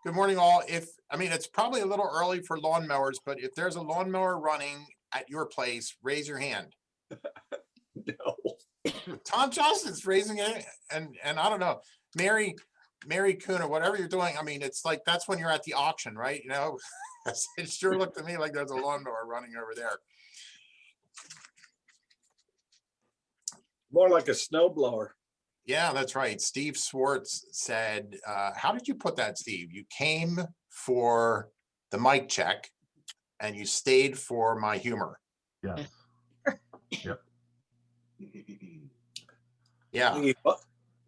Good morning, all. It's probably a little early for lawnmowers, but if there's a lawnmower running at your place, raise your hand. No. Tom Johnson's raising it, and I don't know, Mary Kuhn or whatever you're doing. It's like that's when you're at the auction, right? It sure looked to me like there's a lawnmower running over there. More like a snowblower. Yeah, that's right. Steve Swartz said, how did you put that, Steve? You came for the mic check and you stayed for my humor. Yes. Yep. Yeah.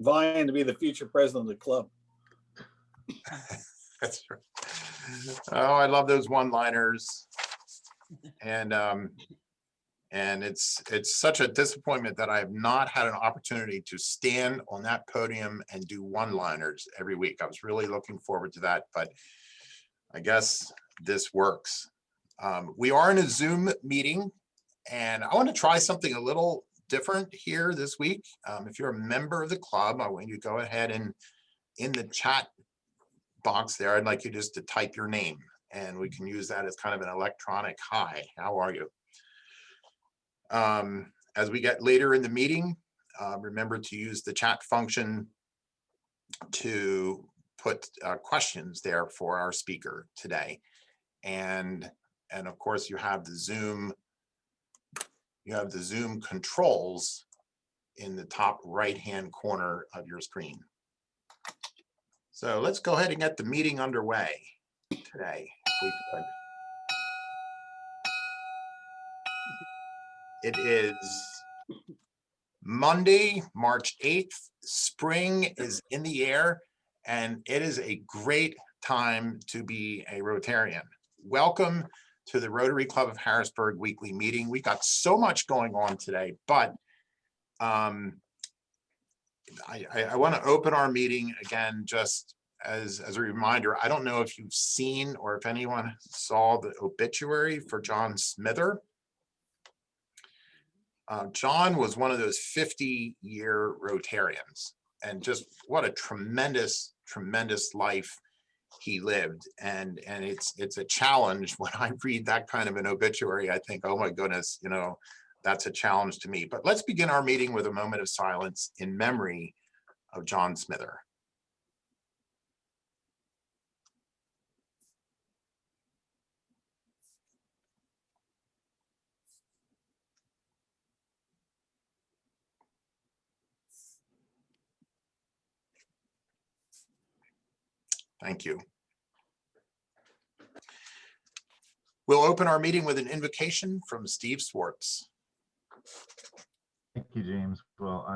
Vying to be the future president of the club. That's right. Oh, I love those one-liners. And it's such a disappointment that I have not had an opportunity to stand on that podium and do one-liners every week. I was really looking forward to that, but I guess this works. We are in a Zoom meeting, and I want to try something a little different here this week. If you're a member of the club, I want you to go ahead and in the chat box there, I'd like you just to type your name, and we can use that as kind of an electronic hi. How are you? As we get later in the meeting, remember to use the chat function to put questions there for our speaker today. And of course you have the Zoom controls in the top right-hand corner of your screen. So let's go ahead and get the meeting underway today, if we could. It is Monday, March 8th. Spring is in the air, and it is a great time to be a Rotarian. Welcome to the Rotary Club of Harrisburg weekly meeting. We got so much going on today, but I want to open our meeting again just as a reminder. I don't know if you've seen or if anyone saw the obituary for John Smither. John was one of those 50-year Rotarians, and just what a tremendous life he lived. And it's a challenge when I read that kind of an obituary. I think, oh my goodness, that's a challenge to me. But let's begin our meeting with a moment of silence in memory of John Smither. Thank you. We'll open our meeting with an invocation from Steve Swartz. Thank you, James. Well,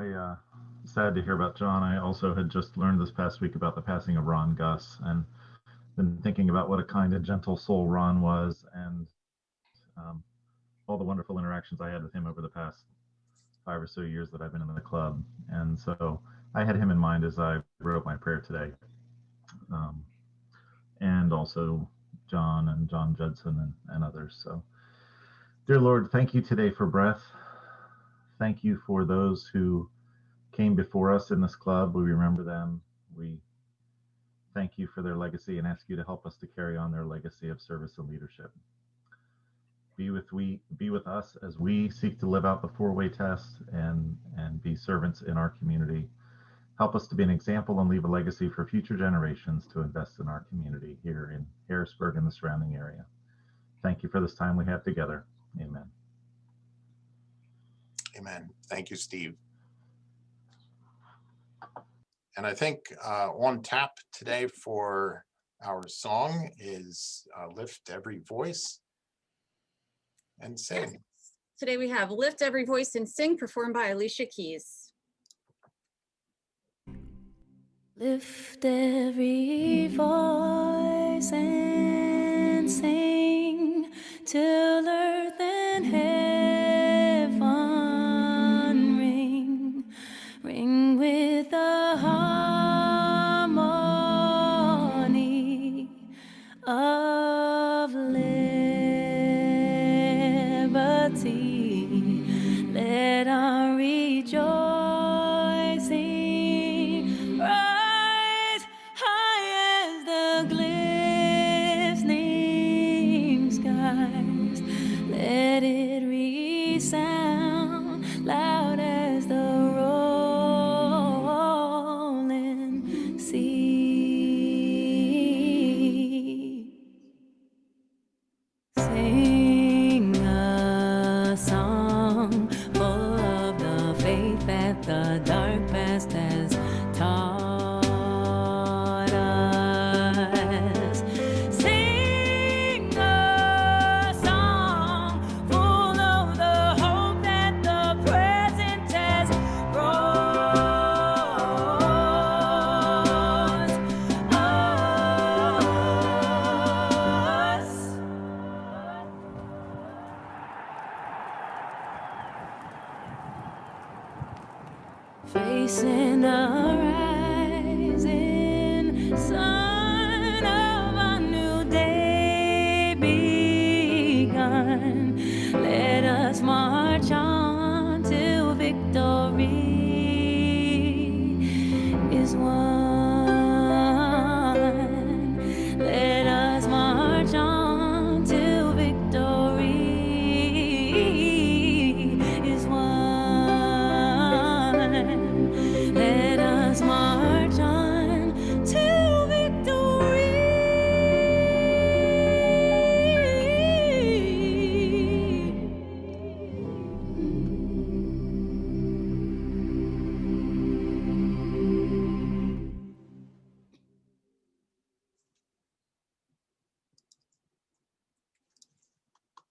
sad to hear about John. I also had just learned this past week about the passing of Ron Gus, and been thinking about what a kind and gentle soul Ron was, and all the wonderful interactions I had with him over the past 5 or so years that I've been in the club. And so I had him in mind as I wrote my prayer today. And also John and John Judson and others. So, dear Lord, thank you today for breath. Thank you for those who came before us in this club. We remember them. We thank you for their legacy and ask you to help us to carry on their legacy of service and leadership. Be with us as we seek to live out the 4-way test and be servants in our community. Help us to be an example and leave a legacy for future generations to invest in our community here in Harrisburg and the surrounding area. Thank you for this time we have together. Amen. Amen. Thank you, Steve. And I think on tap today for our song is Lift Every Voice and Sing. Today we have Lift Every Voice and Sing, performed by Alicia Keys. Lift every voice and sing till earth and heaven ring with the harmony of liberty. Let our rejoicing rise high as the sound loud as the rolling sea. Sing a song full of the faith that the dark past has taught us. Sing a song full of the hope that the present has brought us. Facing the rising sun of a new day begun, let us march on till victory is won. Let us march on till victory is won. Let us march on till victory.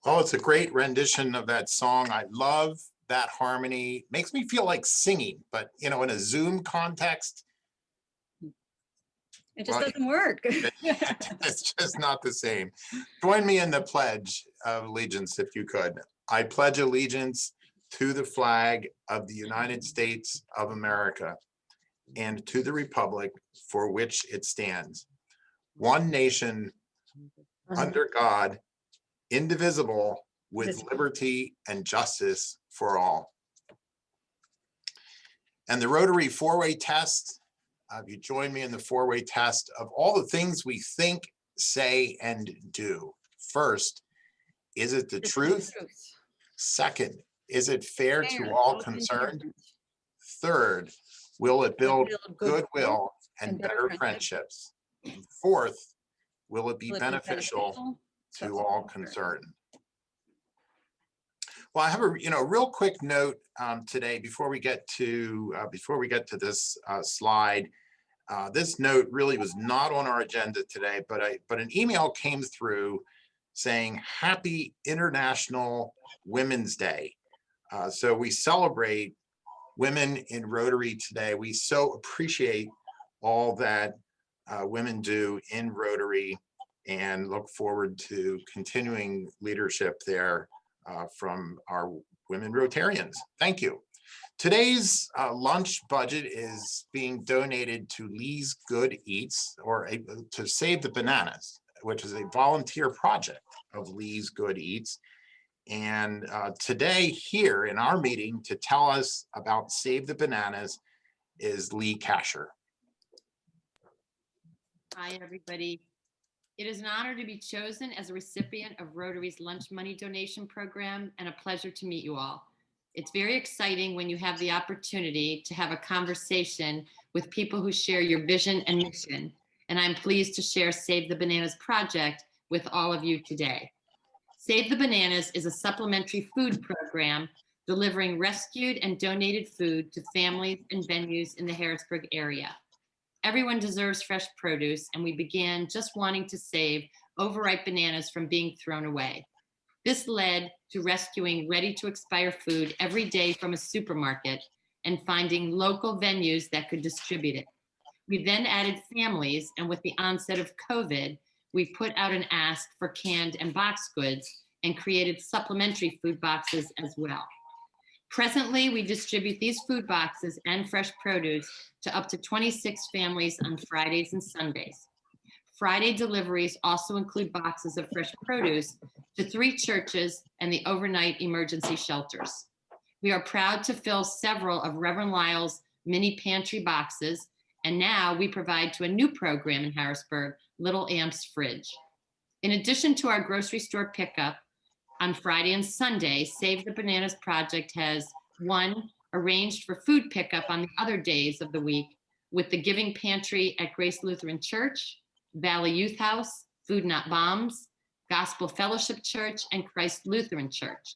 Oh, it's a great rendition of that song. I love that harmony. Makes me feel like singing, but in a Zoom context, It just Well, doesn't work. it's just not the same. Join me in the Pledge of Allegiance, if you could. I pledge allegiance to the flag of the United States of America and to the republic for which it stands, one nation, under God, indivisible, with Visible. liberty and justice for all. And the Rotary four-way test, you join me in the four-way test of all the things we think, say, and do. First, is it the It's truth? Second, is it fair to Fair, all open, concerned? different. Third, will it build build goodwill and and better better friendships? And fourth, will it be Will it be beneficial to to all concerned? Well, I have a real quick note today before we get to this slide. This note really was not on our agenda today, but an email came through saying Happy International Women's Day. So we celebrate women in Rotary today. We so appreciate all that women do in Rotary and look forward to continuing leadership there from our women Rotarians. Thank you. Today's lunch budget is being donated to Lee's Good Eats, to Save the Bananas, which is a volunteer project of Lee's Good Eats. And today here in our meeting to tell us about Save the Bananas is Lee Kasher. Hi, everybody. It is an honor to be chosen as a recipient of Rotary's lunch money donation program and a pleasure to meet you all. It's very exciting when you have the opportunity to have a conversation with people who share your vision and mission. And I'm pleased to share Save the Bananas project with all of you today. Save the Bananas is a supplementary food program delivering rescued and donated food to families and venues in the Harrisburg area. Everyone deserves fresh produce, and we began just wanting to save overripe bananas from being thrown away. This led to rescuing ready-to-expire food every day from a supermarket and finding local venues that could distribute it. We then added families, and with the onset of COVID, we put out an ask for canned and boxed goods and created supplementary food boxes as well. Presently, we distribute these food boxes and fresh produce to up to 26 families on Fridays and Sundays. Friday deliveries also include boxes of fresh produce to 3 churches and the overnight emergency shelters. We are proud to fill several of Reverend Lyle's mini pantry boxes, and now we provide to a new program in Harrisburg, Little Amp's Fridge. In addition to our grocery store pickup, On Friday and Sunday, Save the Bananas Project has, one, arranged for food pickup on the other days of the week with the Giving Pantry at Grace Lutheran Church, Valley Youth House, Food Not Bombs, Gospel Fellowship Church, and Christ Lutheran Church.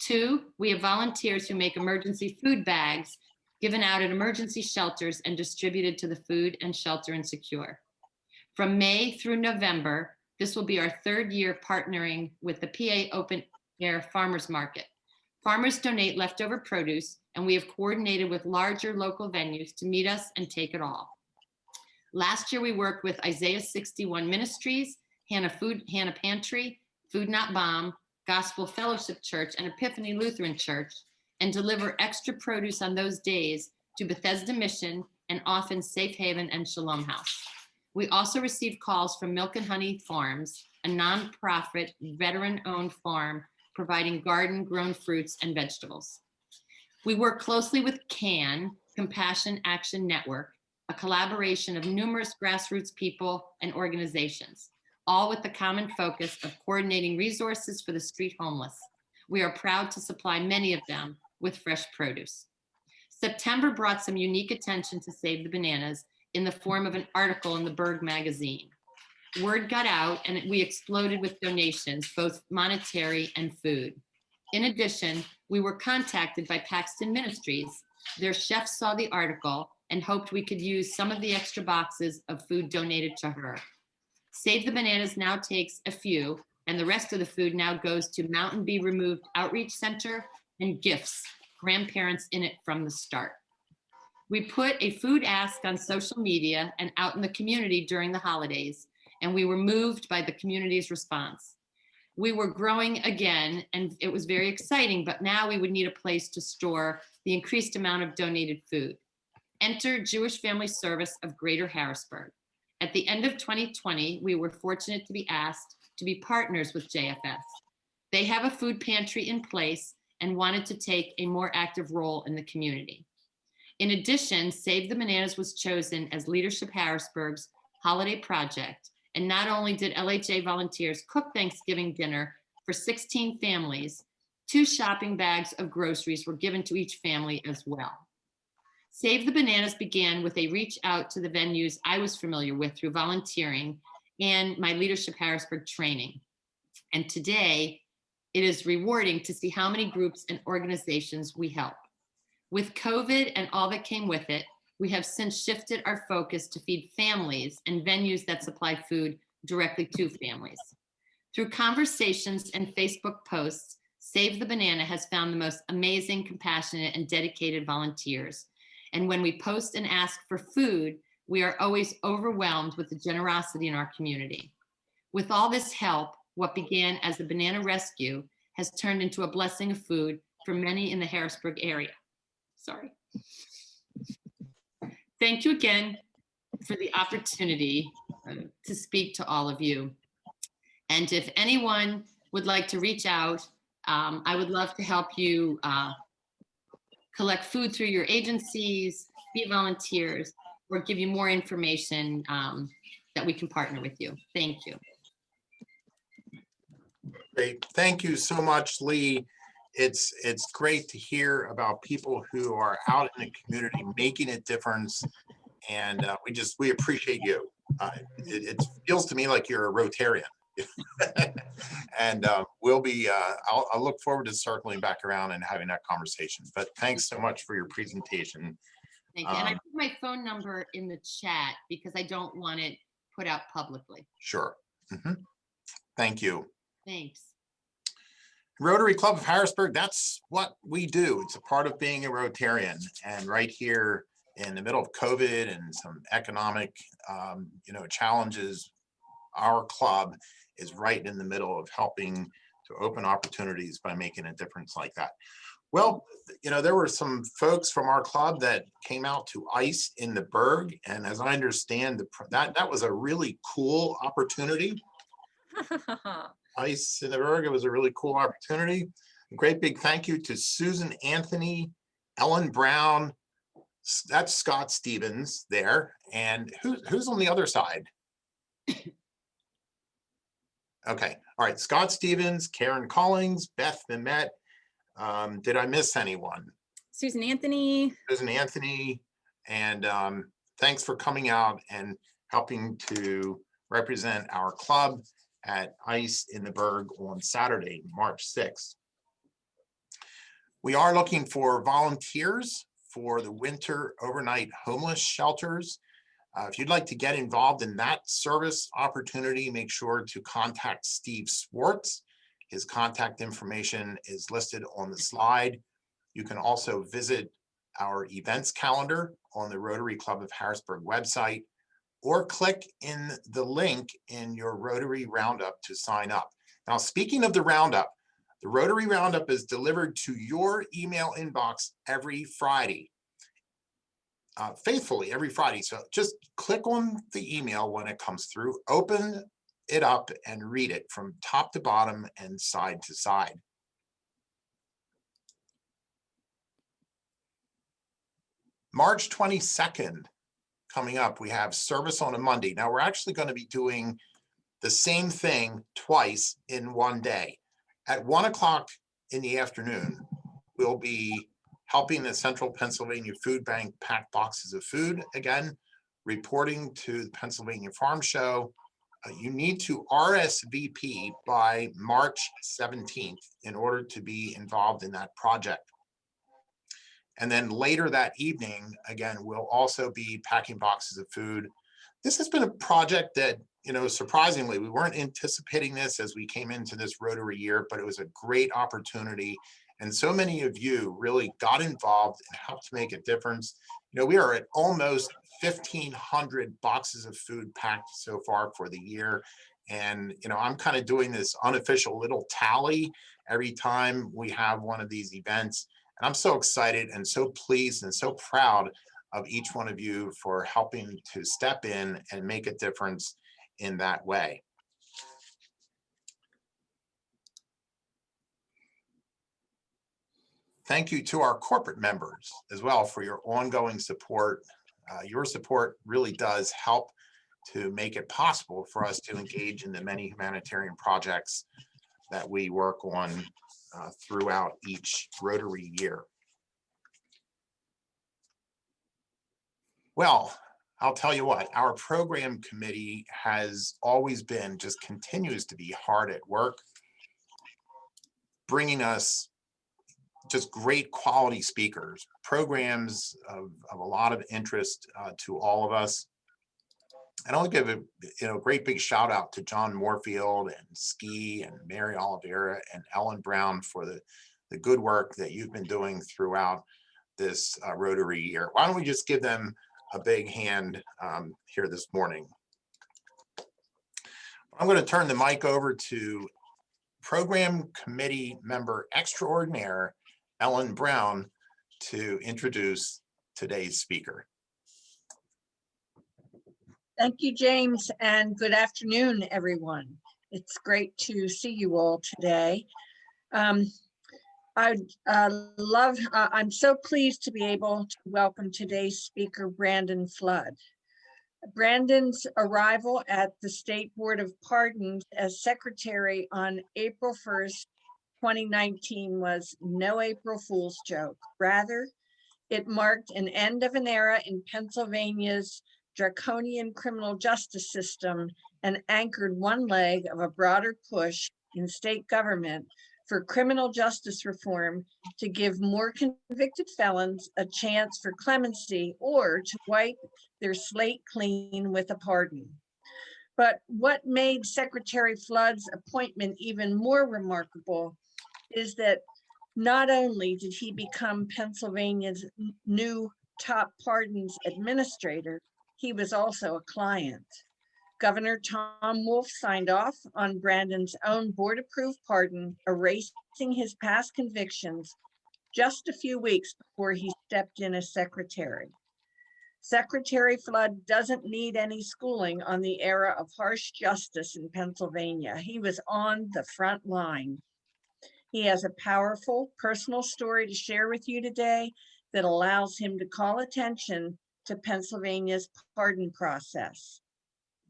Two, we have volunteers who make emergency food bags given out at emergency shelters and distributed to the Food and Shelter Insecure. From May through November, this will be our third year partnering with the PA Open Air Farmers Market. Farmers donate leftover produce, and we have coordinated with larger local venues to meet us and take it all. Last year, we worked with Isaiah 61 Ministries, Hannah Pantry, Food Not Bomb, Gospel Fellowship Church, and Epiphany Lutheran Church, and deliver extra produce on those days to Bethesda Mission and often Safe Haven and Shalom House. We also received calls from Milk and Honey Farms, a nonprofit veteran-owned farm providing garden-grown fruits and vegetables. We work closely with CAN, Compassion Action Network, a collaboration of numerous grassroots people and organizations, all with the common focus of coordinating resources for the street homeless. We are proud to supply many of them with fresh produce. September brought some unique attention to Save the Bananas in the form of an article in the Berg magazine. Word got out and we exploded with donations, both monetary and food. In addition, we were contacted by Paxton Ministries. Their chef saw the article and hoped we could use some of the extra boxes of food donated to her. Save the Bananas now takes a few, and the rest of the food now goes to Mountain Bee Removed Outreach Center and Gifts, grandparents in it from the start. We put a food ask on social media and out in the community during the holidays, and we were moved by the community's response. We were growing again, and it was very exciting, but now we would need a place to store the increased amount of donated food. Enter Jewish Family Service of Greater Harrisburg. At the end of 2020, we were fortunate to be asked to be partners with JFS. They have a food pantry in place and wanted to take a more active role in the community. In addition, Save the Bananas was chosen as Leadership Harrisburg's holiday project. And not only did LHA volunteers cook Thanksgiving dinner for 16 families, 2 shopping bags of groceries were given to each family as well. Save the Bananas began with a reach out to the venues I was familiar with through volunteering and my Leadership Harrisburg training. And today, it is rewarding to see how many groups and organizations we help. With COVID and all that came with it, we have since shifted our focus to feed families and venues that supply food directly to families. Through conversations and Facebook posts, Save the Banana has found the most amazing, compassionate, and dedicated volunteers. And when we post and ask for food, we are always overwhelmed with the generosity in our community. With all this help, what began as the Banana Rescue has turned into a blessing of food for many in the Harrisburg area. Sorry. Thank you again for the opportunity to speak to all of you. And if anyone would like to reach out, I would love to help you collect food through your agencies, be volunteers, or give you more information that we can partner with you. Thank you. Great. Thank you so much, Lee. It's great to hear about people who are out in the community making a difference, and we appreciate you. It feels to me like you're a Rotarian, and I'll look forward to circling back around and having that conversation. But thanks so much for your presentation. Thank you. And I put my phone number in the chat because I don't want it put out publicly. Sure. Thank you. Thanks. Rotary Club of Harrisburg, that's what we do. It's a part of being a Rotarian. And right here in the middle of COVID and some economic challenges, our club is right in the middle of helping to open opportunities by making a difference like that. Well, there were some folks from our club that came out to ICE in the Berg. And as I understand, that was a really cool opportunity. ICE in the Berg, it was a really cool opportunity. A great big thank you to Susan Anthony, Ellen Brown, that's Scott Stevens there. And who's on the other side? Okay, All right, Scott Stevens, Karen Collins, Beth Mehmet. Did I miss anyone? Susan Anthony. Susan Anthony, and thanks for coming out and helping to represent our club at ICE in the Berg on Saturday, March 6th. We are looking for volunteers for the winter overnight homeless shelters. If you'd like to get involved in that service opportunity, make sure to contact Steve Swartz. His contact information is listed on the slide. You can also visit our events calendar on the Rotary Club of Harrisburg website, or click in the link in your Rotary Roundup to sign up. Now, speaking of the Roundup, the Rotary Roundup is delivered to your email inbox every Friday, faithfully every Friday. So just click on the email when it comes through, open it up and read it from top to bottom and side to side. March 22nd, coming up, we have service on a Monday. Now we're actually going to be doing the same thing twice in one day. At 1 o'clock in the afternoon, we'll be helping the Central Pennsylvania Food Bank pack boxes of food again, reporting to the Pennsylvania Farm Show. You need to RSVP by March 17th in order to be involved in that project. And then later that evening, again, we'll also be packing boxes of food. This has been a project that, you know, surprisingly, we weren't anticipating this as we came into this Rotary year, but it was a great opportunity. And so many of you really got involved and helped to make a difference. You know, we are at almost 1,500 boxes of food packed so far for the year. And, you know, I'm kind of doing this unofficial little tally every time we have one of these events. And I'm so excited and so pleased and so proud of each one of you for helping to step in and make a difference in that way. Thank you to our corporate members as well for your ongoing support. Your support really does help to make it possible for us to engage in the many humanitarian projects that we work on throughout each Rotary year. Well, I'll tell you what, our program committee has always been, just continues to be hard at work, bringing us just great quality speakers, programs of a lot of interest to all of us. And I'll give a great big shout out to John Moorfield and Ski and Mary Oliveira and Ellen Brown for the good work that you've been doing throughout this Rotary year. Why don't we just give them a big hand here this morning. I'm going to turn the mic over to Program Committee Member Extraordinaire Ellen Brown to introduce today's speaker. Thank you, James, and good afternoon, everyone. It's great to see you all today. I'm so pleased to be able to welcome today's speaker, Brandon Flood. Brandon's arrival at the State Board of Pardons as secretary on April 1st, 2019 was no April Fool's joke. Rather, it marked an end of an era in Pennsylvania's draconian criminal justice system and anchored one leg of a broader push in state government for criminal justice reform to give more convicted felons a chance for clemency or to wipe their slate clean with a pardon. But what made Secretary Flood's appointment even more remarkable is that not only did he become Pennsylvania's new top pardons administrator, he was also a client. Governor Tom Wolf signed off on Brandon's own board-approved pardon, erasing his past convictions just a few weeks before he stepped in as secretary. Secretary Flood doesn't need any schooling on the era of harsh justice in Pennsylvania. He was on the front line. He has a powerful personal story to share with you today that allows him to call attention to Pennsylvania's pardon process.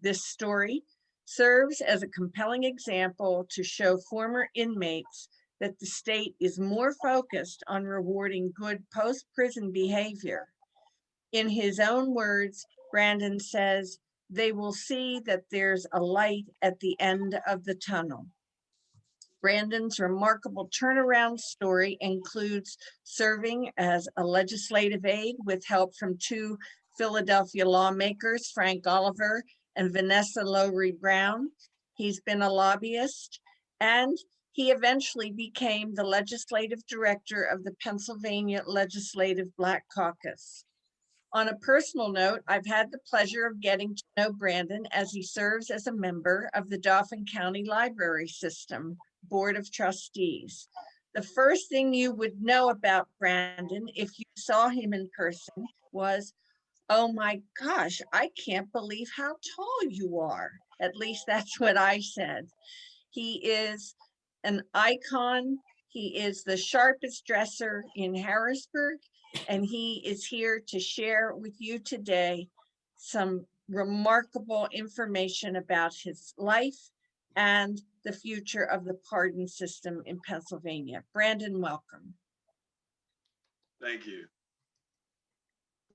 This story serves as a compelling example to show former inmates that the state is more focused on rewarding good post-prison behavior. In his own words, Brandon says, "They will see that there's a light at the end of the tunnel." Brandon's remarkable turnaround story includes serving as a legislative aide with help from two Philadelphia lawmakers, Frank Oliver and Vanessa Lowry Brown. He's been a lobbyist, and he eventually became the legislative director of the Pennsylvania Legislative Black Caucus. On a personal note, I've had the pleasure of getting to know Brandon as he serves as a member of the Dauphin County Library System Board of Trustees. The first thing you would know about Brandon if you saw him in person was, "Oh my gosh, I can't believe how tall you are." At least that's what I said. He is an icon. He is the sharpest dresser in Harrisburg, and he is here to share with you today some remarkable information about his life and the future of the pardon system in Pennsylvania. Brandon, welcome. Thank you.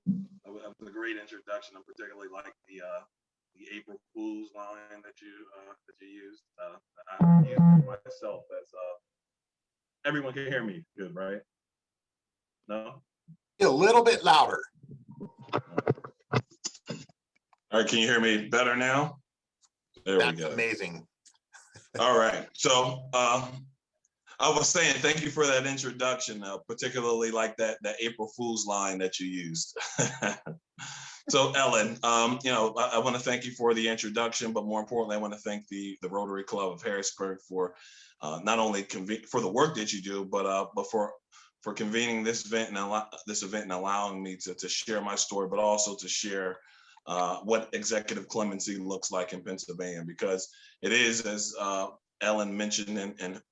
That was a great introduction. I particularly like the April Fool's line that you used. I used it myself as everyone can hear me good, right? No? A little bit louder. All right, can you hear me better now? There That's we go. amazing. All right, so I was saying thank you for that introduction, particularly like that April Fool's line that you used. So Ellen, I want to thank you for the introduction, but more importantly, I want to thank the Rotary Club of Harrisburg for not only for the work that you do, but for convening this event and allowing me to share my story, but also to share what executive clemency looks like in Pennsylvania, because it is, as Ellen mentioned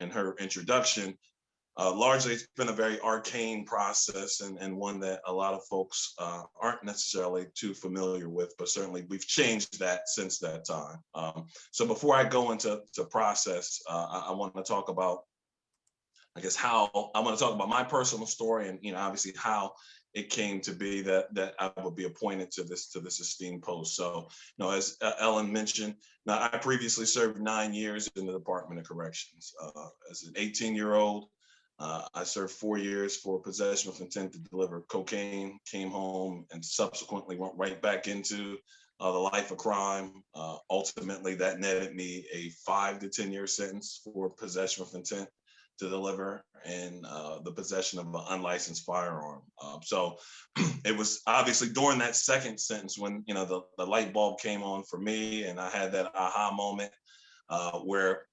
in her introduction, largely it's been a very arcane process and one that a lot of folks aren't necessarily too familiar with, but certainly we've changed that since that time. So before I go into process, I want to talk about, I guess, how I want to talk about my personal story and, obviously how it came to be that I would be appointed to this esteemed post. So, as Ellen mentioned, now I previously served 9 years in the Department of Corrections. As an 18-year-old, I served 4 years for possession with intent to deliver cocaine, came home, and subsequently went right back into the life of crime. Ultimately, that netted me a 5 to 10 year sentence for possession with intent to deliver and the possession of an unlicensed firearm. So it was obviously during that second sentence when, the light bulb came on for me, and I had that aha moment where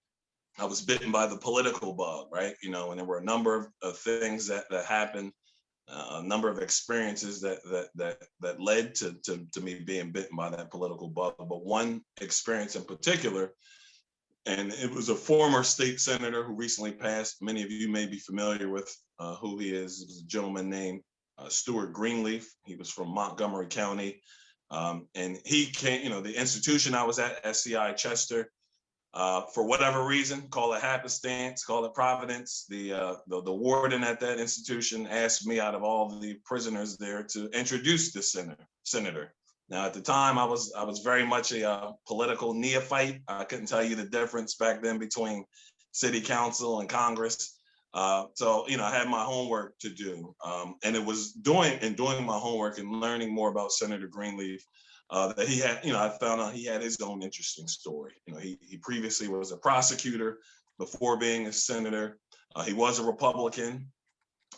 I was bitten by the political bug, right? And there were a number of things that happened, a number of experiences that led to me being bitten by that political bug. But one experience in particular, and it was a former state senator who recently passed. Many of you may be familiar with who he is. It was a gentleman named Stuart Greenleaf. He was from Montgomery County. And he came, the institution I was at, SCI Chester, for whatever reason, call it happenstance, call it providence, the warden at that institution asked me out of all the prisoners there to introduce the senator. Now, at the time, I was very much a political neophyte. I couldn't tell you the difference back then between city council and Congress. So, I had my homework to do. And it was doing my homework and learning more about Senator Greenleaf that he had, I found out he had his own interesting story. He previously was a prosecutor before being a senator. He was a Republican.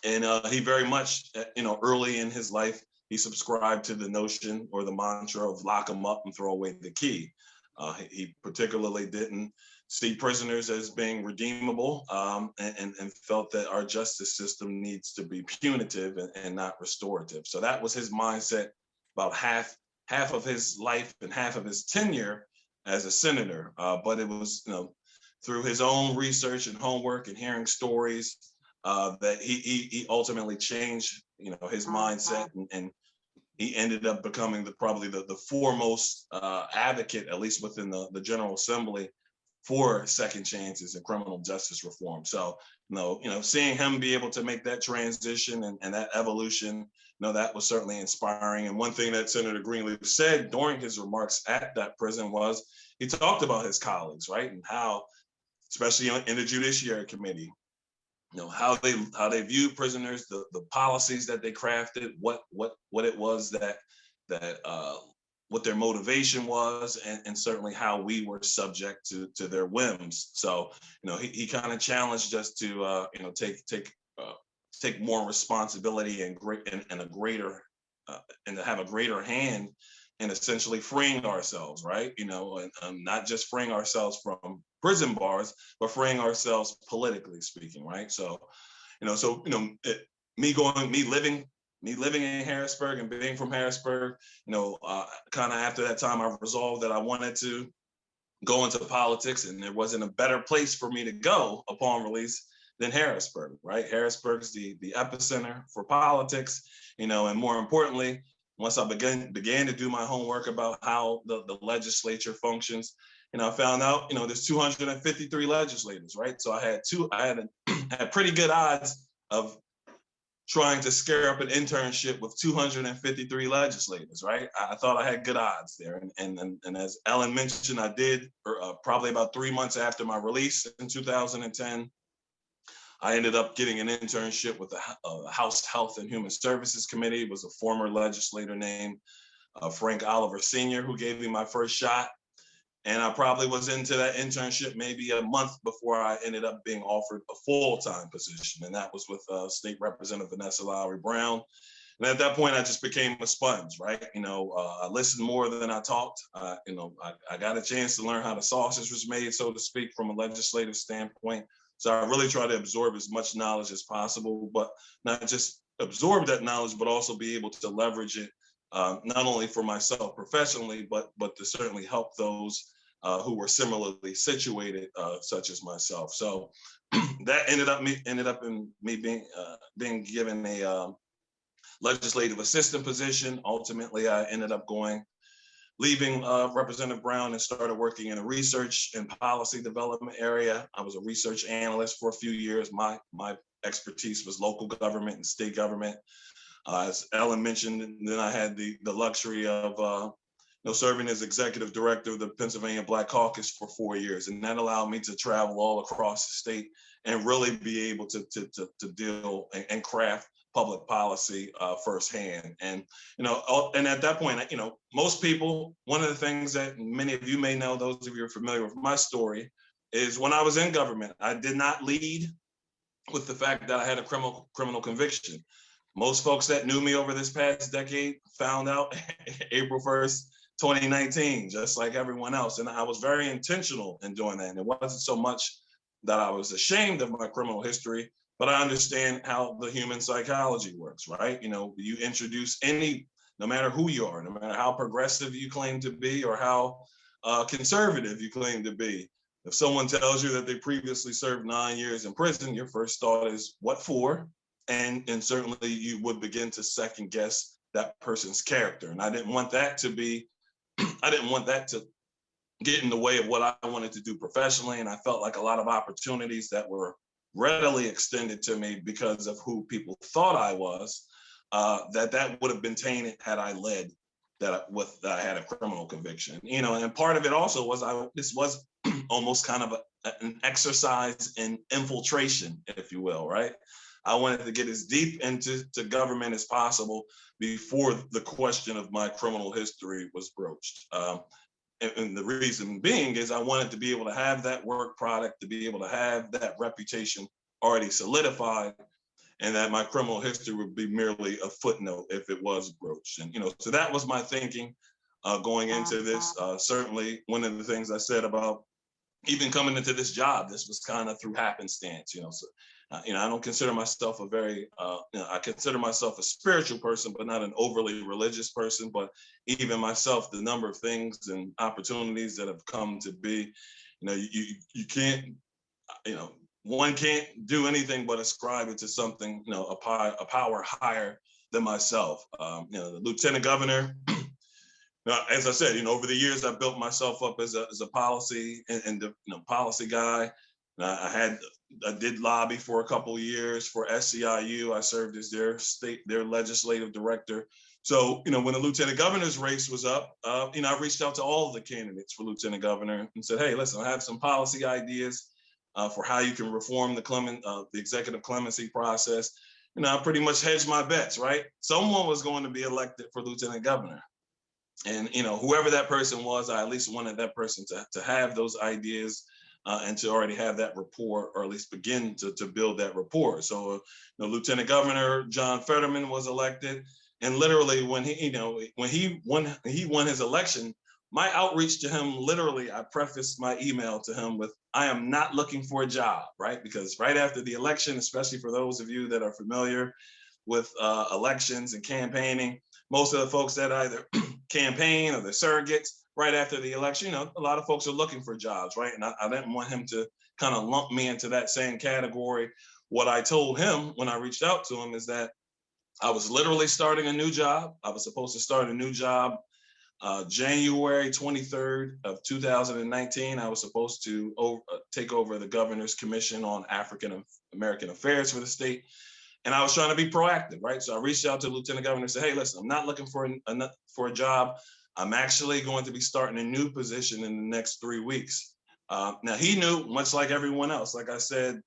And he very much, early in his life, he subscribed to the notion or the mantra of lock them up and throw away the key. He particularly didn't see prisoners as being redeemable and felt that our justice system needs to be punitive and not restorative. So that was his mindset about half of his life and half of his tenure as a senator. But it was, through his own research and homework and hearing stories that he ultimately changed, his mindset and he ended up becoming probably the foremost advocate, at least within the General Assembly, for second chances and criminal justice reform. So, seeing him be able to make that transition and that evolution, that was certainly inspiring. And one thing that Senator Greenleaf said during his remarks at that prison was he talked about his colleagues, right? And how, especially in the Judiciary Committee, how they view prisoners, the policies that they crafted, what it was that what their motivation was, and certainly how we were subject to their whims. So, he kind of challenged us to, take more responsibility and a greater and to have a greater hand in essentially freeing ourselves, right? And not just freeing ourselves from prison bars, but freeing ourselves politically speaking, right? So, me living in Harrisburg and being from Harrisburg, kind of after that time, I resolved that I wanted to go into politics, and there wasn't a better place for me to go upon release than Harrisburg, right? Harrisburg's the epicenter for politics, and more importantly, once I began to do my homework about how the legislature functions, I found out, there's 253 legislators, right? So I had pretty good odds of trying to scare up an internship with 253 legislators, right? I thought I had good odds there. And as Ellen mentioned, I did probably about 3 months after my release in 2010. I ended up getting an internship with the House Health and Human Services Committee. It was a former legislator named Frank Oliver Sr. who gave me my first shot. And I probably was into that internship maybe a month before I ended up being offered a full-time position. And that was with State Representative Vanessa Lowry Brown. And at that point, I just became a sponge, right? I listened more than I talked. I got a chance to learn how the sausage was made, so to speak, from a legislative standpoint. So I really try to absorb as much knowledge as possible, but not just absorb that knowledge, but also be able to leverage it, not only for myself professionally, but to certainly help those who were similarly situated, such as myself. So that ended up in me being given a legislative assistant position. Ultimately, I ended up leaving Representative Brown and started working in a research and policy development area. I was a research analyst for a few years. My expertise was local government and state government. As Ellen mentioned, then I had the luxury of serving as executive director of the Pennsylvania Black Caucus for 4 years. And that allowed me to travel all across the state and really be able to deal and craft public policy firsthand. And, and at that point, most people, one of the things that many of you may know, those of you who are familiar with my story, is when I was in government, I did not lead with the fact that I had a criminal conviction. Most folks that knew me over this past decade found out April 1st, 2019, just like everyone else. And I was very intentional in doing that. And it wasn't so much that I was ashamed of my criminal history, but I understand how the human psychology works, right? You introduce no matter who you are, no matter how progressive you claim to be or how conservative you claim to be. If someone tells you that they previously served 9 years in prison, your first thought is, what for? And certainly you would begin to second guess that person's character. And I didn't want that to get in the way of what I wanted to do professionally. And I felt like a lot of opportunities that were readily extended to me because of who people thought I was, that would have been tainted had I led that I had a criminal conviction. And part of it also was this was almost kind of an exercise in infiltration, if you will, right? I wanted to get as deep into government as possible before the question of my criminal history was broached. And the reason being is I wanted to be able to have that work product, to be able to have that reputation already solidified, and that my criminal history would be merely a footnote if it was broached. And, so that was my thinking going into this. Certainly one of the things I said about even coming into this job, this was kind of through happenstance, so, I don't consider myself I consider myself a spiritual person, but not an overly religious person. But even myself, the number of things and opportunities that have come to be, you can't, one can't do anything but ascribe it to something, a power higher than myself. The lieutenant governor, as I said, over the years, I built myself up as a policy and policy guy. I did lobby for a couple of years for SCIU. I served as their legislative director. So, when the lieutenant governor's race was up, I reached out to all of the candidates for lieutenant governor and said, hey, listen, I have some policy ideas for how you can reform the executive clemency process. I pretty much hedged my bets, right? Someone was going to be elected for lieutenant governor. And, whoever that person was, I at least wanted that person to have those ideas and to already have that rapport, or at least begin to build that rapport. So, Lieutenant Governor John Fetterman was elected, and literally when he won his election, my outreach to him, literally, I prefaced my email to him with, I am not looking for a job, right? Because right after the election, especially for those of you that are familiar with elections and campaigning, most of the folks that either campaign or the surrogates, right after the election, a lot of folks are looking for jobs, right? And I didn't want him to kind of lump me into that same category. What I told him when I reached out to him is that I was literally starting a new job. I was supposed to start a new job January 23rd of 2019. I was supposed to take over the governor's commission on African American affairs for the state. And I was trying to be proactive, right? So I reached out to the lieutenant governor and said, hey, listen, I'm not looking for a job. I'm actually going to be starting a new position in the next 3 weeks. Now, he knew, much like everyone else, like I said,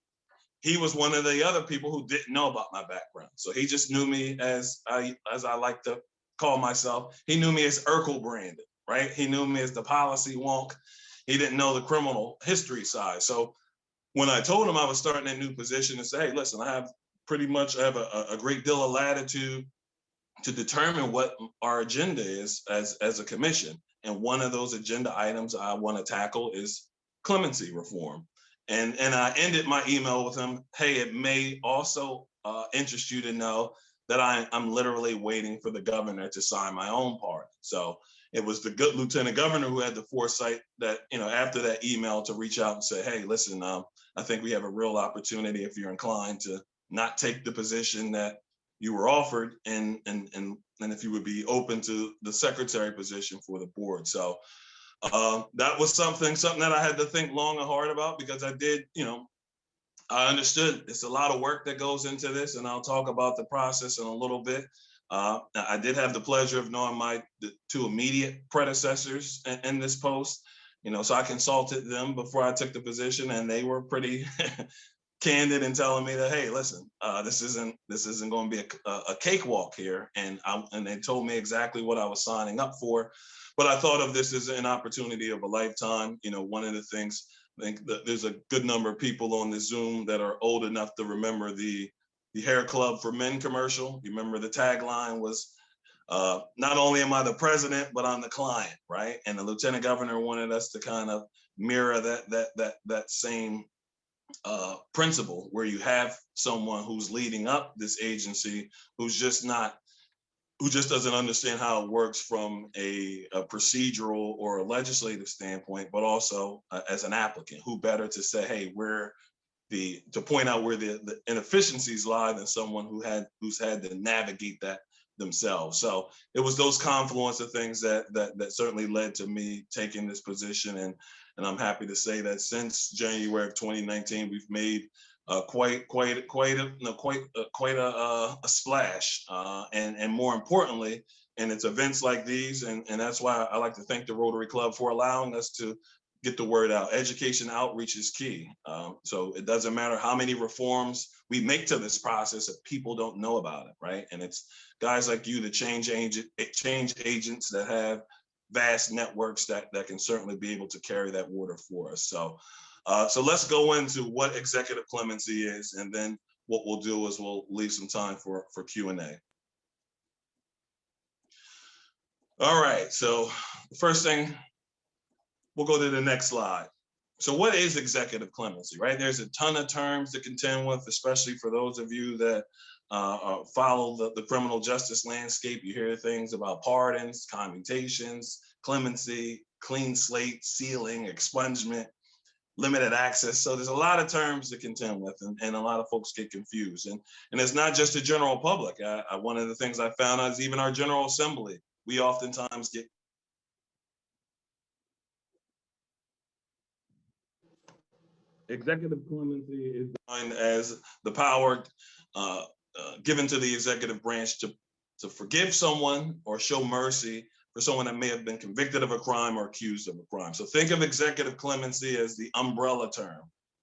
he was one of the other people who didn't know about my background. So he just knew me as I like to call myself. He knew me as Urkel Brandon, right? He knew me as the policy wonk. He didn't know the criminal history side. So when I told him I was starting a new position and say, hey, listen, I have a great deal of latitude to determine what our agenda is as a commission. And one of those agenda items I want to tackle is clemency reform. And I ended my email with him, hey, it may also interest you to know that I'm literally waiting for the governor to sign my own part. So it was the good lieutenant governor who had the foresight that, after that email, to reach out and say, hey, listen, I think we have a real opportunity if you're inclined to not take the position that you were offered, and if you would be open to the secretary position for the board. So that was something that I had to think long and hard about, because I did, I understood it's a lot of work that goes into this, and I'll talk about the process in a little bit. I did have the pleasure of knowing the two immediate predecessors in this post, so I consulted them before I took the position, and they were pretty candid in telling me that, hey, listen, this isn't going to be a cakewalk here, and they told me exactly what I was signing up for. But I thought of this as an opportunity of a lifetime. One of the things, I think that there's a good number of people on the Zoom that are old enough to remember the Hair Club for Men commercial. You remember the tagline was, not only am I the president, but I'm the client, right? And the lieutenant governor wanted us to kind of mirror that same principle, where you have someone who's leading up this agency who just doesn't understand how it works from a procedural or a legislative standpoint, but also as an applicant. Who better to say, hey, to point out where the inefficiencies lie than someone who's had to navigate that themselves. So it was those confluence of things that certainly led to me taking this position, and I'm happy to say that since January of 2019, we've made quite a splash, and more importantly, and it's events like these, and that's why I like to thank the Rotary Club for allowing us to get the word out. Education outreach is key. So it doesn't matter how many reforms we make to this process if people don't know about it, right? And it's guys like you, the change agents that have vast networks that can certainly be able to carry that water for us. So let's go into what executive clemency is, and then what we'll do is we'll leave some time for Q&A. All right, so the first thing, we'll go to the next slide. So what is executive clemency, right? There's a ton of terms to contend with, especially for those of you that follow the criminal justice landscape. You hear things about pardons, commutations, clemency, clean slate, sealing, expungement. limited access. So there's a lot of terms to contend with, and a lot of folks get confused. And it's not just the general public. One of the things I found out is even our General Assembly, we oftentimes get executive clemency is defined as the power given to the executive branch to forgive someone or show mercy for someone that may have been convicted of a crime or accused of a crime. So think of executive clemency as the umbrella term.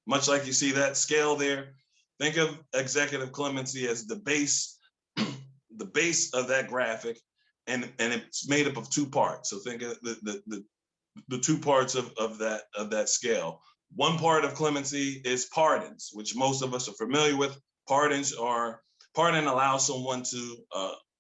Much like you see that scale there, think of executive clemency as the base, the base of that graphic, and it's made up of two parts. So think of the two parts of that scale. One part of clemency is pardons, which most of us are familiar with. Pardon allows someone to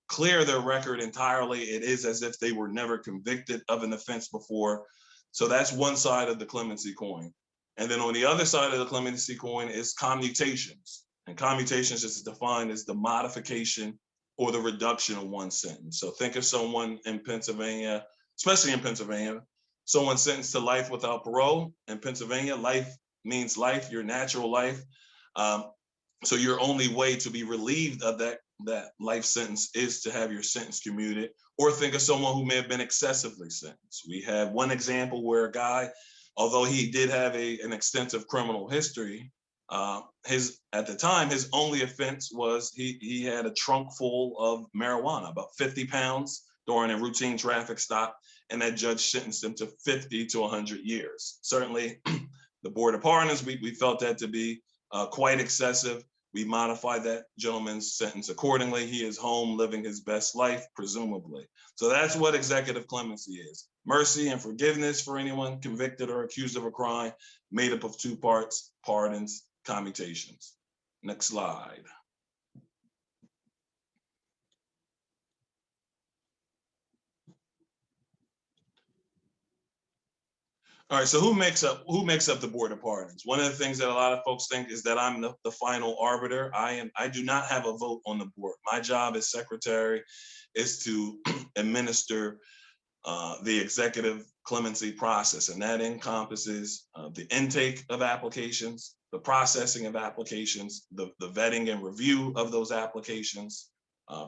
clear their record entirely. It is as if they were never convicted of an offense before. So that's one side of the clemency coin. And then on the other side of the clemency coin is commutations. And commutations is defined as the modification or the reduction of one sentence. So think of someone in Pennsylvania, especially in Pennsylvania, someone sentenced to life without parole. In Pennsylvania, life means life, your natural life. So your only way to be relieved of that life sentence is to have your sentence commuted. Or think of someone who may have been excessively sentenced. We have one example where a guy, although he did have an extensive criminal history, at the time, his only offense was he had a trunk full of marijuana, about 50 pounds during a routine traffic stop, and that judge sentenced him to 50 to 100 years. Certainly, the Board of Pardons, we felt that to be quite excessive. We modified that gentleman's sentence accordingly. He is home living his best life, presumably. So that's what executive clemency is. Mercy and forgiveness for anyone convicted or accused of a crime, made up of two parts: pardons, commutations. Next slide. All right, so who makes up the Board of Pardons? One of the things that a lot of folks think is that I'm the final arbiter. I do not have a vote on the board. My job as secretary is to administer the executive clemency process, and that encompasses the intake of applications, the processing of applications, the vetting and review of those applications,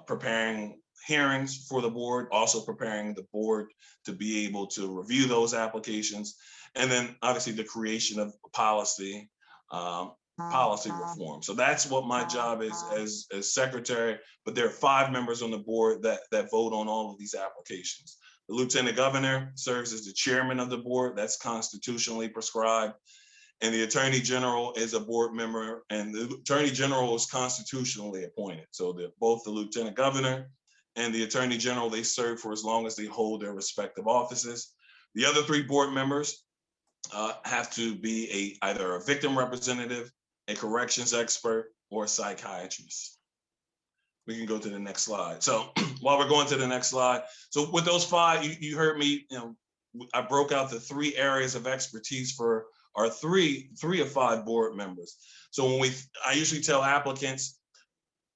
preparing hearings for the board, also preparing the board to be able to review those applications, and then obviously the creation of policy reform. So that's what my job is as secretary, but there are 5 members on the board that vote on all of these applications. The lieutenant governor serves as the chairman of the board. That's constitutionally prescribed. And the attorney general is a board member, and the attorney general is constitutionally appointed. So both the lieutenant governor and the attorney general, they serve for as long as they hold their respective offices. The other 3 board members have to be either a victim representative, a corrections expert, or a psychiatrist. We can go to the next slide. So while we're going to the next slide, so with those 5, you heard me, I broke out the 3 areas of expertise for our 3 of 5 board members. So I usually tell applicants,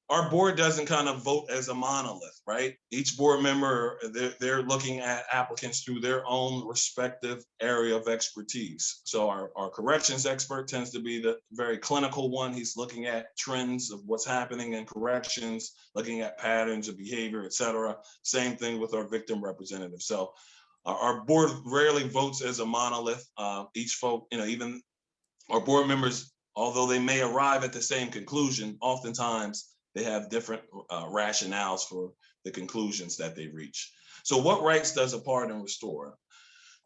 our board doesn't kind of vote as a monolith, right? Each board member, they're looking at applicants through their own respective area of expertise. So our corrections expert tends to be the very clinical one. He's looking at trends of what's happening in corrections, looking at patterns of behavior, et cetera. Same thing with our victim representative. So our board rarely votes as a monolith. Even our board members, although they may arrive at the same conclusion, oftentimes they have different rationales for the conclusions that they reach. So what rights does a pardon restore?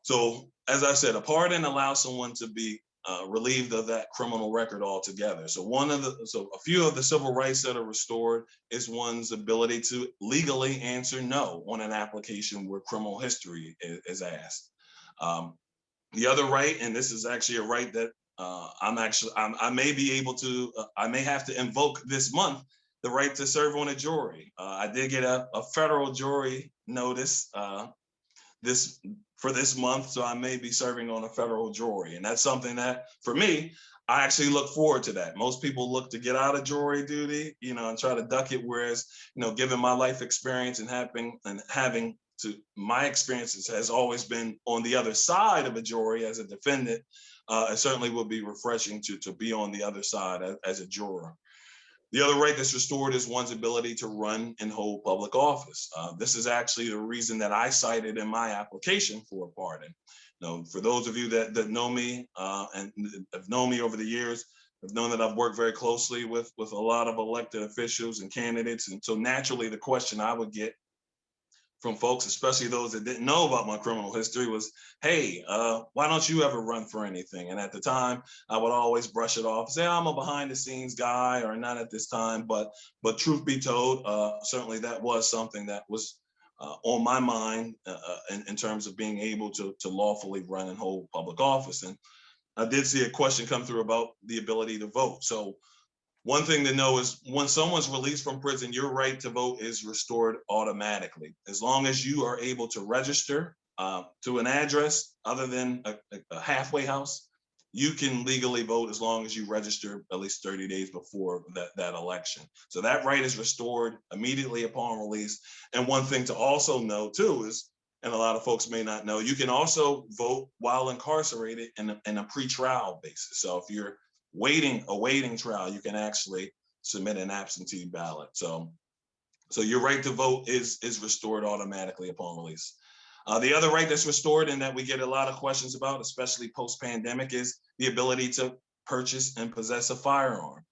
So as I said, a pardon allows someone to be relieved of that criminal record altogether. So a few of the civil rights that are restored is one's ability to legally answer no on an application where criminal history is asked. The other right, and this is actually a right that I may have to invoke this month, the right to serve on a jury. I did get a federal jury notice for this month, so I may be serving on a federal jury. And that's something that, for me, I actually look forward to that. Most people look to get out of jury duty, and try to duck it. Whereas, given my life experience and having my experiences has always been on the other side of a jury as a defendant, it certainly will be refreshing to be on the other side as a juror. The other right that's restored is one's ability to run and hold public office. This is actually the reason that I cited in my application for a pardon. Now, for those of you that know me and have known me over the years, have known that I've worked very closely with a lot of elected officials and candidates. And so naturally, the question I would get from folks, especially those that didn't know about my criminal history, was, hey, why don't you ever run for anything? And at the time, I would always brush it off, say, I'm a behind the scenes guy, or not at this time. But truth be told, certainly that was something that was on my mind in terms of being able to lawfully run and hold public office. And I did see a question come through about the ability to vote. So one thing to know is when someone's released from prison, your right to vote is restored automatically. As long as you are able to register to an address other than a halfway house, you can legally vote as long as you register at least 30 days before that election. So that right is restored immediately upon release. And one thing to also know too is, and a lot of folks may not know, you can also vote while incarcerated in a pre-trial basis. So if you're awaiting trial, you can actually submit an absentee ballot. So your right to vote is restored automatically upon release. The other right that's restored and that we get a lot of questions about, especially post-pandemic, is the ability to purchase and possess a firearm.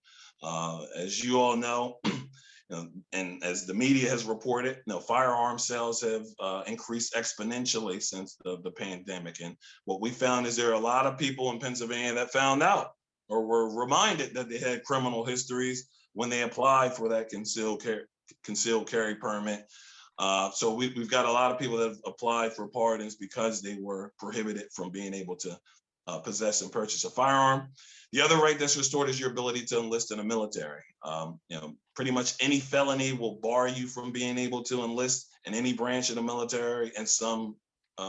As you all know, and as the media has reported, firearm sales have increased exponentially since the pandemic. And what we found is there are a lot of people in Pennsylvania that found out or were reminded that they had criminal histories when they applied for that concealed carry permit. So we've got a lot of people that have applied for pardons because they were prohibited from being able to possess and purchase a firearm. The other right that's restored is your ability to enlist in the military. Pretty much any felony will bar you from being able to enlist in any branch of the military, and some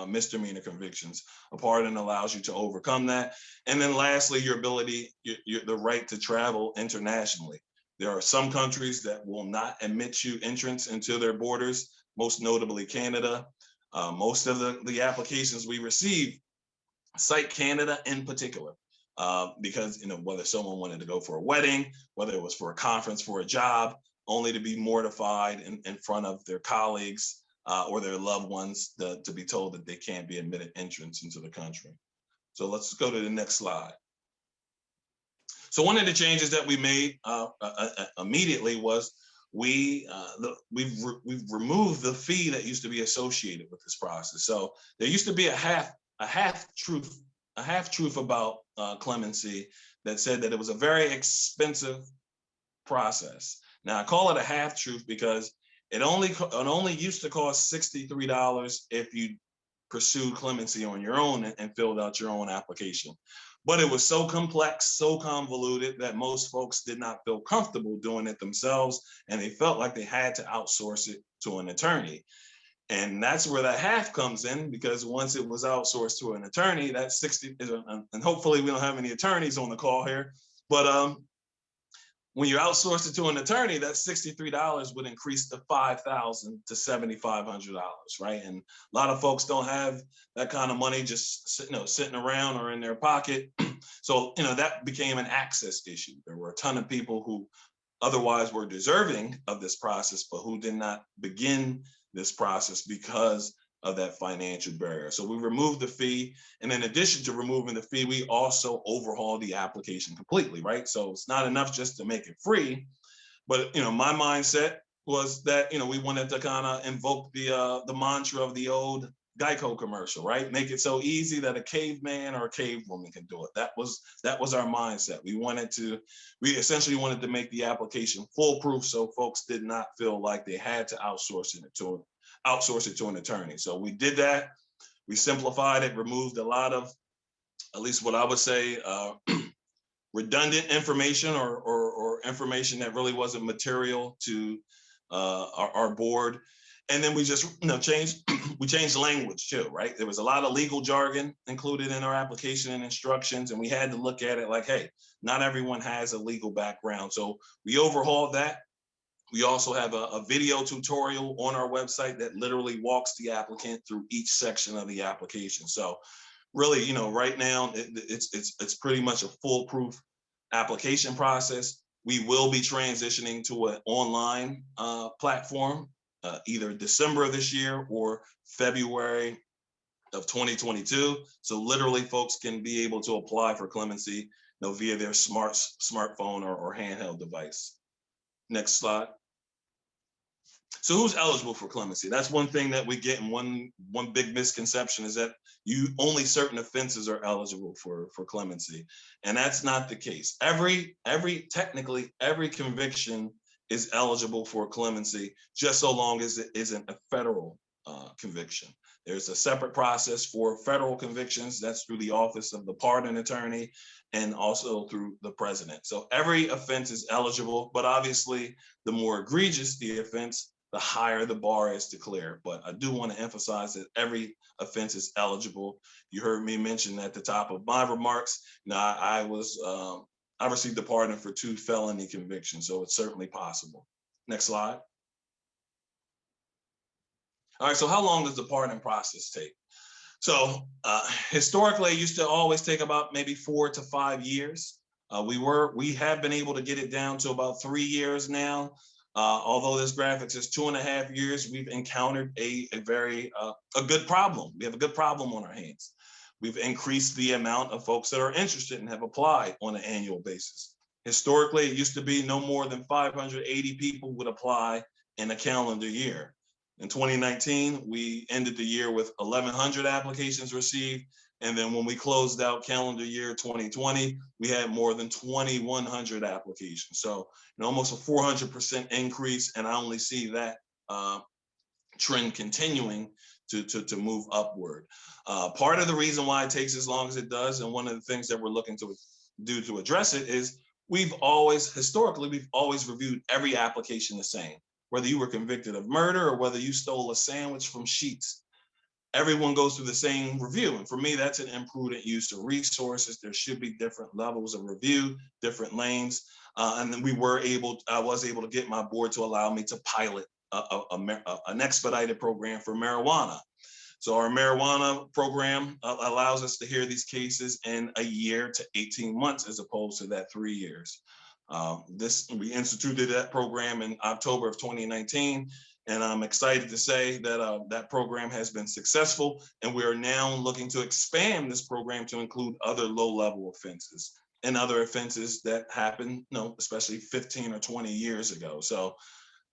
misdemeanor convictions. A pardon allows you to overcome that. And then lastly, your ability, the right to travel internationally. There are some countries that will not admit you entrance into their borders, most notably Canada. Most of the applications we receive cite Canada in particular, because whether someone wanted to go for a wedding, whether it was for a conference, for a job, only to be mortified in front of their colleagues or their loved ones to be told that they can't be admitted entrance into the country. So let's go to the next slide. So one of the changes that we made immediately was we've removed the fee that used to be associated with this process. So there used to be a half truth about clemency that said that it was a very expensive process. Now I call it a half truth because it only used to cost $63 if you pursued clemency on your own and filled out your own application. But it was so complex, so convoluted that most folks did not feel comfortable doing it themselves, and they felt like they had to outsource it to an attorney. And that's where the half comes in, because once it was outsourced to an attorney, that's 60, and hopefully we don't have any attorneys on the call here, but when you outsource it to an attorney, that $63 would increase to $5,000 to $7,500, right? And a lot of folks don't have that kind of money just sitting around or in their pocket. So, that became an access issue. There were a ton of people who otherwise were deserving of this process, but who did not begin this process because of that financial barrier. So we removed the fee. And in addition to removing the fee, we also overhauled the application completely, right? So it's not enough just to make it free, but my mindset was that, we wanted to kind of invoke the mantra of the old Geico commercial, right? Make it so easy that a caveman or a cavewoman can do it. That was our mindset. We essentially wanted to make the application foolproof so folks did not feel like they had to outsource it to an attorney. So we did that. We simplified it, removed a lot of, at least what I would say, redundant information or information that really wasn't material to our board. And then we just changed language too, right? There was a lot of legal jargon included in our application and instructions, and we had to look at it like, hey, not everyone has a legal background. So we overhauled that. We also have a video tutorial on our website that literally walks the applicant through each section of the application. So really, you know, right now it's pretty much a foolproof application process. We will be transitioning to an online platform, either December of this year or February of 2022. So literally folks can be able to apply for clemency, you know, via their smartphone or handheld device. Next slide. So who's eligible for clemency? That's one thing that we get in one big misconception, is that only certain offenses are eligible for clemency. And that's not the case. Technically every conviction is eligible for clemency, just so long as it isn't a federal conviction. There's a separate process for federal convictions. That's through the Office of the Pardon Attorney and also through the President. So every offense is eligible, but obviously the more egregious the offense, the higher the bar is to clear. But I do want to emphasize that every offense is eligible. You heard me mention at the top of my remarks, now I received a pardon for 2 felony convictions, so it's certainly possible. Next slide. All right, so how long does the pardon process take? So historically, it used to always take about maybe 4 to 5 years. We have been able to get it down to about 3 years now. Although this graphic says 2.5 years, we've encountered a good problem. We have a good problem on our hands. We've increased the amount of folks that are interested and have applied on an annual basis. Historically, it used to be no more than 580 people would apply in a calendar year. In 2019, we ended the year with 1,100 applications received. And then when we closed out calendar year 2020, we had more than 2,100 applications. So, you know, almost a 400% increase. And I only see that trend continuing to move upward. Part of the reason why it takes as long as it does, and one of the things that we're looking to do to address it, is historically, we've always reviewed every application the same. Whether you were convicted of murder or whether you stole a sandwich from Sheetz, everyone goes through the same review. And for me, that's an imprudent use of resources. There should be different levels of review, different lanes. And then I was able to get my board to allow me to pilot an expedited program for marijuana. So our marijuana program allows us to hear these cases in a year to 18 months, as opposed to that 3 years. We instituted that program in October of 2019, and I'm excited to say that that program has been successful, and we are now looking to expand this program to include other low-level offenses and other offenses that happened, especially 15 or 20 years ago. So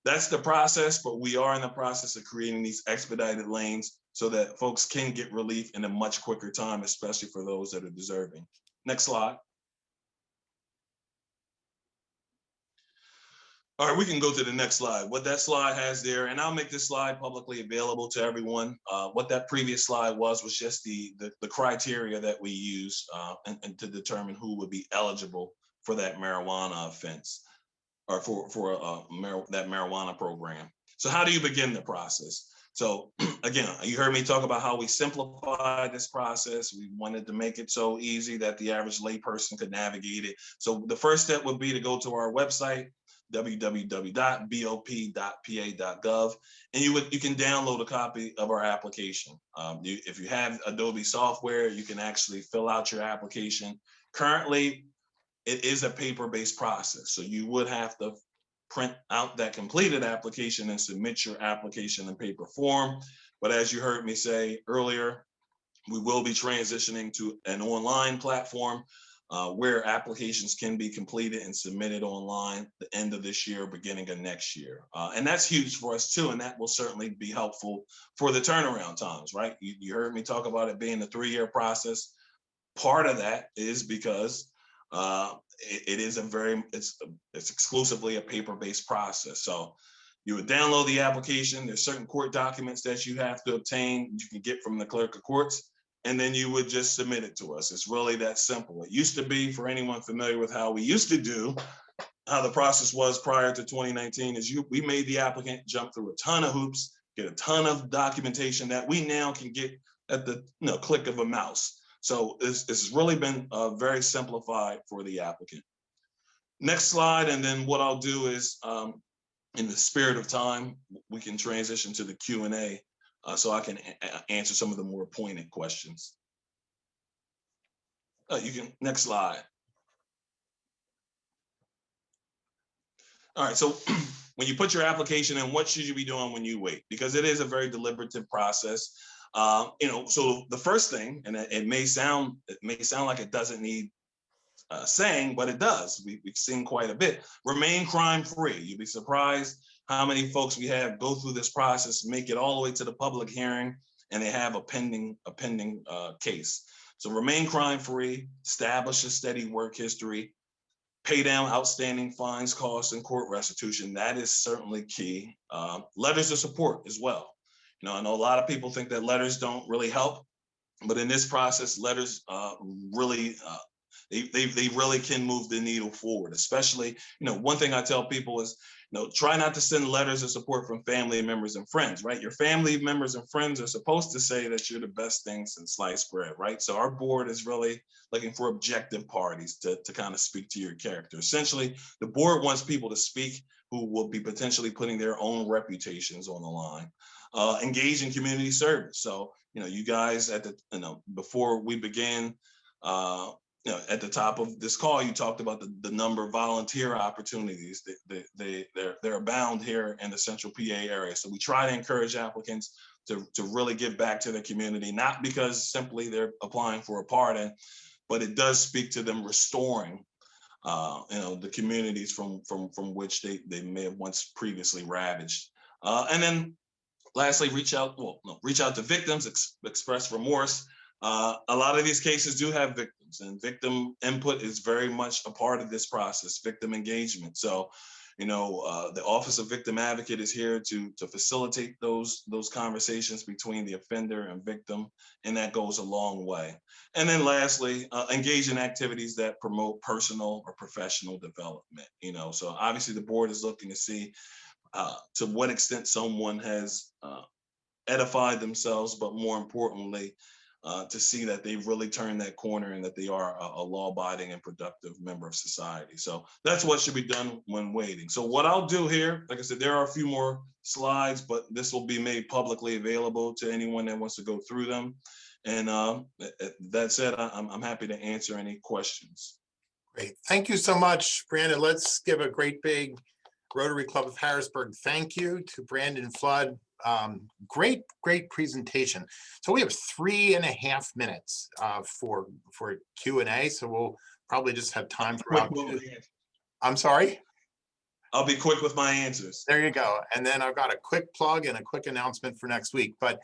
that's the process, but we are in the process of creating these expedited lanes so that folks can get relief in a much quicker time, especially for those that are deserving. Next slide. All right, we can go to the next slide. What that slide has there, and I'll make this slide publicly available to everyone. What that previous slide was just the criteria that we use and to determine who would be eligible for that marijuana offense, or for that marijuana program. So how do you begin the process? So again, you heard me talk about how we simplified this process. We wanted to make it so easy that the average layperson could navigate it. So the first step would be to go to our website, www.bop.pa.gov, and you can download a copy of our application. If you have Adobe software, you can actually fill out your application. Currently, it is a paper-based process, so you would have to print out that completed application and submit your application in paper form. But as you heard me say earlier, we will be transitioning to an online platform where applications can be completed and submitted online the end of this year, beginning of next year. And that's huge for us too, and that will certainly be helpful for the turnaround times, right? You heard me talk about it being a 3-year process. Part of that is because it's exclusively a paper-based process. So you would download the application. There's certain court documents that you have to obtain, you can get from the clerk of courts, and then you would just submit it to us. It's really that simple. It used to be, for anyone familiar with how we used to do, how the process was prior to 2019, is we made the applicant jump through a ton of hoops, get a ton of documentation that we now can get at the click of a mouse. So it's really been very simplified for the applicant. Next slide, and then what I'll do is, in the spirit of time, we can transition to the Q&A so I can answer some of the more pointed questions. You can, next slide. All right, so when you put your application in, what should you be doing when you wait? Because it is a very deliberative process. So the first thing, and it may sound like it doesn't need saying, but it does. We've seen quite a bit. Remain crime-free. You'd be surprised how many folks we have go through this process, make it all the way to the public hearing, and they have a pending case. So remain crime-free, establish a steady work history, pay down outstanding fines, costs, and court restitution. That is certainly key. Letters of support as well. I know a lot of people think that letters don't really help, but in this process, letters really they really can move the needle forward. Especially, one thing I tell people is, try not to send letters of support from family members and friends, right? Your family members and friends are supposed to say that you're the best thing since sliced bread, right? So our board is really looking for objective parties to kind of speak to your character. Essentially, the board wants people to speak who will be potentially putting their own reputations on the line. Engage in community service. So, you guys before we begin, at the top of this call, you talked about the number of volunteer opportunities they're abound here in the Central PA area. So we try to encourage applicants to really give back to the community, not because simply they're applying for a pardon, but it does speak to them restoring, the communities from which they may have once previously ravaged. And then lastly, reach out to victims, express remorse. A lot of these cases do have victims, and victim input is very much a part of this process, victim engagement. So, the Office of Victim Advocate is here to facilitate those conversations between the offender and victim, and that goes a long way. And then lastly, engage in activities that promote personal or professional development. So obviously the board is looking to see to what extent someone has edified themselves, but more importantly, to see that they've really turned that corner and that they are a law-abiding and productive member of society. So that's what should be done when waiting. So what I'll do here, like I said, there are a few more slides, but this will be made publicly available to anyone that wants to go through them. And that said, I'm happy to answer any questions. Great. Thank you so much, Brandon. Let's give a great big Rotary Club of Harrisburg thank you to Brandon Flood. Great presentation. So we have 3.5 minutes for Q&A. So we'll probably just have time for. I'm sorry. I'll be quick with my answers. There you go. And then I've got a quick plug and a quick announcement for next week. But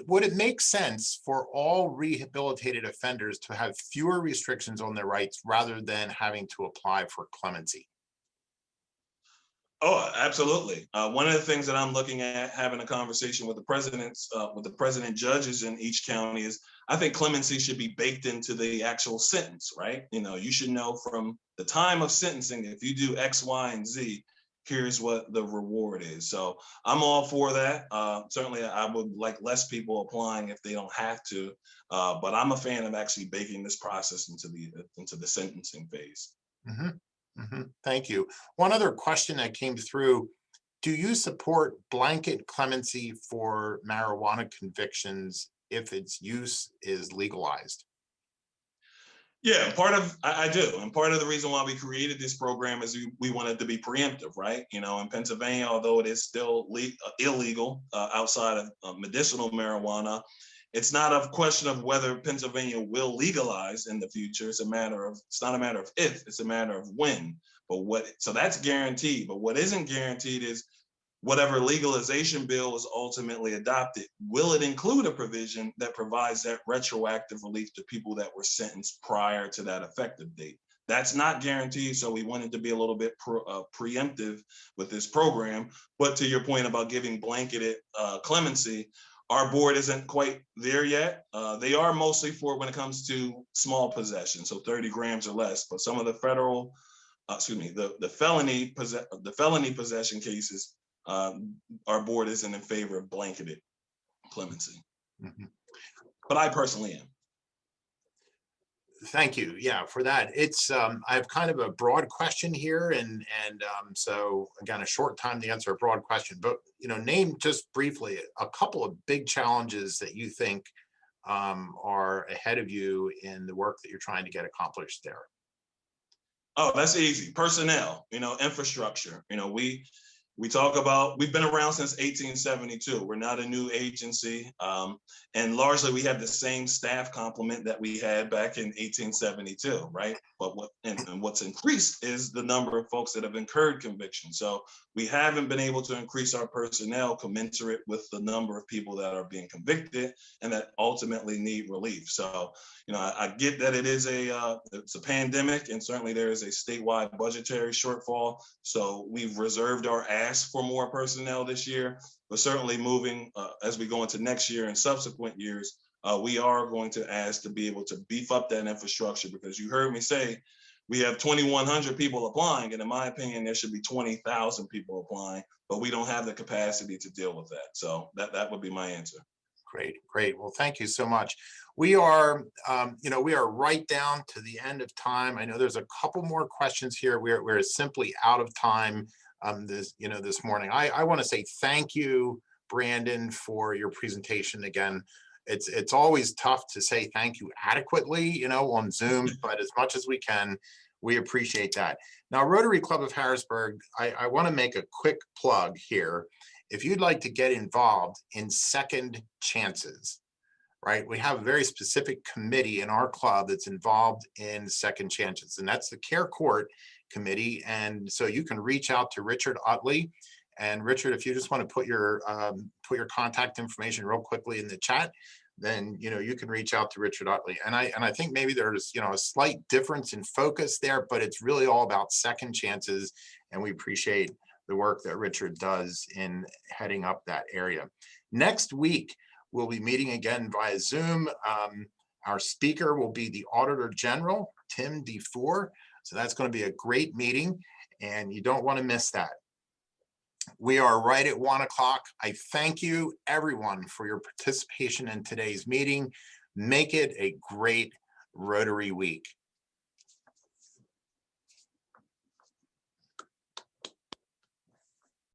would it make sense for all rehabilitated offenders to have fewer restrictions on their rights rather than having to apply for clemency? Oh, absolutely. One of the things that I'm looking at having a conversation with the president judges in each county is I think clemency should be baked into the actual sentence, right? You should know from the time of sentencing, if you do X, Y, and Z, here's what the reward is. So I'm all for that. Certainly, I would like less people applying if they don't have to, but I'm a fan of actually baking this process into the sentencing phase. Mm-hmm. Mm-hmm. Thank you. One other question that came through, do you support blanket clemency for marijuana convictions if its use is legalized? Yeah, I do. And part of the reason why we created this program is we wanted to be preemptive, right? In Pennsylvania, although it is still illegal outside of medicinal marijuana, it's not a question of whether Pennsylvania will legalize in the future. It's not a matter of if, it's a matter of when. So that's guaranteed. But what isn't guaranteed is whatever legalization bill is ultimately adopted, will it include a provision that provides that retroactive relief to people that were sentenced prior to that effective date? That's not guaranteed. So we wanted to be a little bit preemptive with this program. But to your point about giving blanketed clemency, our board isn't quite there yet. They are mostly for when it comes to small possession, so 30 grams or less. But some of the the felony possession cases, our board isn't in favor of blanketed clemency. Mm-hmm. But I personally am. Thank you. Yeah, for that. It's I have kind of a broad question here, and so again, a short time to answer a broad question. But name just briefly a couple of big challenges that you think are ahead of you in the work that you're trying to get accomplished there? Oh, that's easy. Personnel, infrastructure. We talk about, we've been around since 1872. We're not a new agency. And largely we have the same staff complement that we had back in 1872, right? But what's increased is the number of folks that have incurred conviction. So we haven't been able to increase our personnel commensurate with the number of people that are being convicted and that ultimately need relief. So, I get that it's a pandemic, and certainly there is a statewide budgetary shortfall. So we've reserved our ask for more personnel this year, but certainly moving as we go into next year and subsequent years, we are going to ask to be able to beef up that infrastructure, because you heard me say we have 2,100 people applying, and in my opinion, there should be 20,000 people applying, but we don't have the capacity to deal with that. So that would be my answer. Great. Well, thank you so much. We are, we are right down to the end of time. I know there's a couple more questions here. We're simply out of time this morning. I want to say thank you, Brandon, for your presentation again. It's always tough to say thank you adequately, on Zoom, but as much as we can, we appreciate that. Now, Rotary Club of Harrisburg, I want to make a quick plug here. If you'd like to get involved in second chances, right? We have a very specific committee in our club that's involved in second chances, and that's the Care Court Committee. And so you can reach out to Richard Utley. And Richard, if you just want to put your contact information real quickly in the chat, then you can reach out to Richard Utley. And I think maybe there's a slight difference in focus there, but it's really all about second chances, and we appreciate the work that Richard does in heading up that area. Next week, we'll be meeting again via Zoom. Our speaker will be the Auditor General, Tim DeFore. So that's going to be a great meeting, and you don't want to miss that. We are right at 1 o'clock. I thank you, everyone, for your participation in today's meeting. Make it a great Rotary week.